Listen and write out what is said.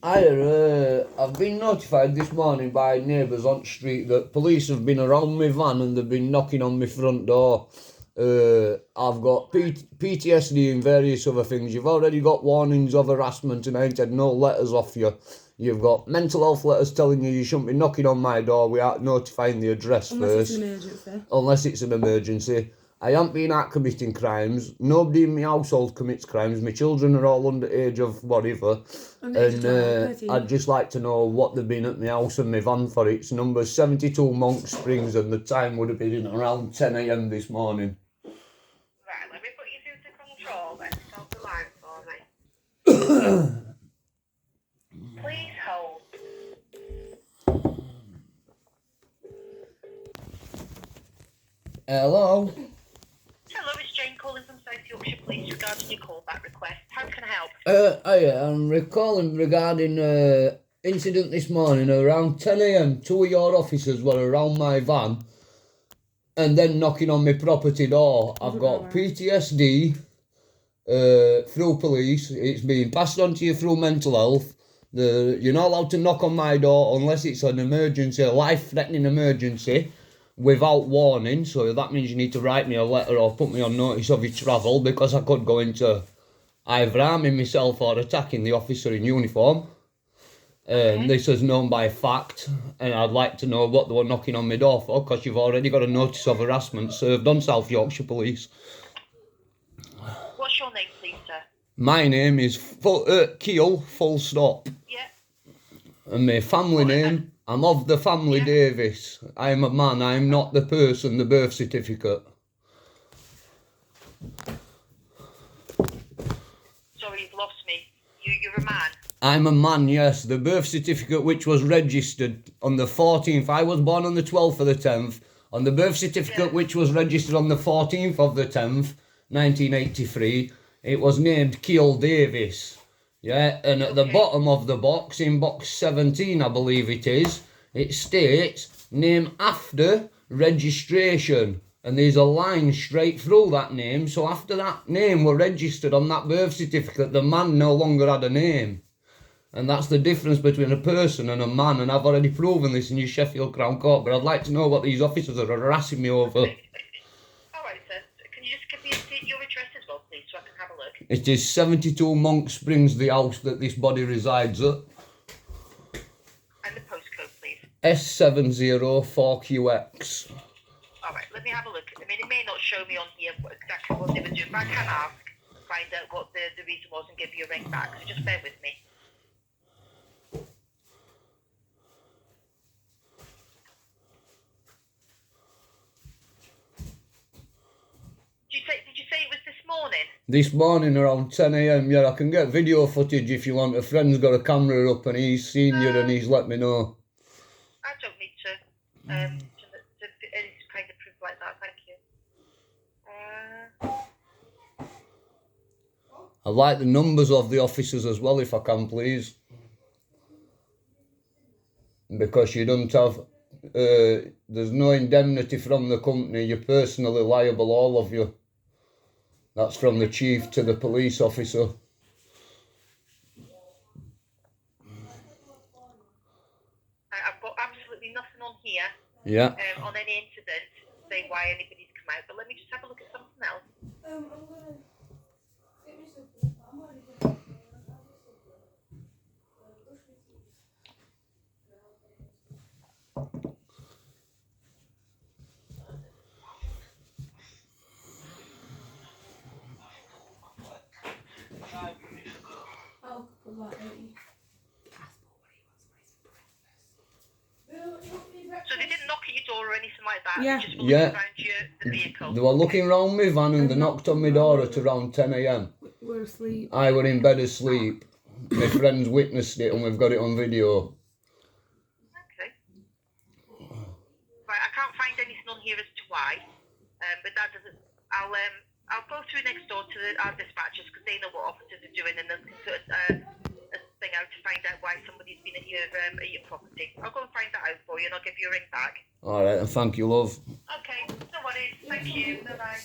I've been notified this morning by neighbours on the street that police have been around my van and they've been knocking on my front door. I've got PTSD and various other things. You've already got warnings of harassment and I ain't had no letters off you. You've got mental health letters telling you shouldn't be knocking on my door without notifying the address Unless first. It's an emergency. Unless it's an emergency. I haven't been out committing crimes. Nobody in my household commits crimes. My children are all under the age of whatever. And I'd just like to know what they've been at my house and my van for. It's number 72 Monk Springs and the time would have been around 10 a.m. this morning. Right, let me put you through to control then. Hold the line for me. Please hold. Hello? Hello, it's Jane calling from South Yorkshire Police regarding your callback request. How can I help? I'm recalling regarding incident this morning around 10 a.m. Two of your officers were around my van and then knocking on my property door. I've got PTSD through police. It's being passed on to you through mental health. You're not allowed to knock on my door unless it's an emergency, a life-threatening emergency, without warning. So that means you need to write me a letter or put me on notice of your travel, because I could go into either harming myself or attacking the officer in uniform. This is known by fact, and I'd like to know what they were knocking on my door for, because you've already got a notice of harassment served on South Yorkshire Police. What's your name, please, sir? My name is Keel, full stop. Yeah. And my family name, I'm of the family Davis. I'm a man, I'm not the person, the birth certificate. Sorry, you've lost me. You're a man? I'm a man, yes. The birth certificate which was registered on the 14th, I was born on the 12th of the 10th. On the birth certificate which was registered on the 14th of the 10th, 1983, it was named Keel Davis. Yeah, and at the bottom of the box, in box 17 I believe it is, it states, name after registration. And there's a line straight through that name, so after that name were registered on that birth certificate, the man no longer had a name. And that's the difference between a person and a man, and I've already proven this in your Sheffield Crown Court, but I'd like to know what these officers are harassing me over. Alright, sir. Can you just give me your address as well, please, so I can have a look? It is 72 Monk Springs, the house that this body resides at. And the postcode, please. S70-4QX. Alright, let me have a look. I mean, it may not show me on here exactly what they were doing, but I can ask, find out what the reason was and give you a ring back, so just bear with me. Did you say it was this morning? This morning around 10 a.m, yeah, I can get video footage if you want. A friend's got a camera up and he's seen you and he's let me know. I don't need to any kind of proof like that, thank you. I'd like the numbers of the officers as well, if I can, please. Because you don't have, there's no indemnity from the company, you're personally liable, all of you. That's from the chief to the police officer. I've got absolutely nothing on here. Yeah. On any incident, say why anybody's come out, but let me just have a look at something else. I'm gonna get me something. I'm already So they didn't knock at your door or anything like that? Yeah. They just were looking around the vehicle? They were looking round my van and they knocked on my door at around 10 a.m. We're asleep. I were in bed asleep. My friends witnessed it and we've got it on video. Okay. Right, I can't find anything on here as to why, but that doesn't. I'll go through next door to our dispatchers because they know what officers are doing and they'll put a thing out to find out why somebody's been at your property. I'll go and find that out for you and I'll give you a ring back. All right, and thank you, love. Okay, no worries. Thank you. Bye bye.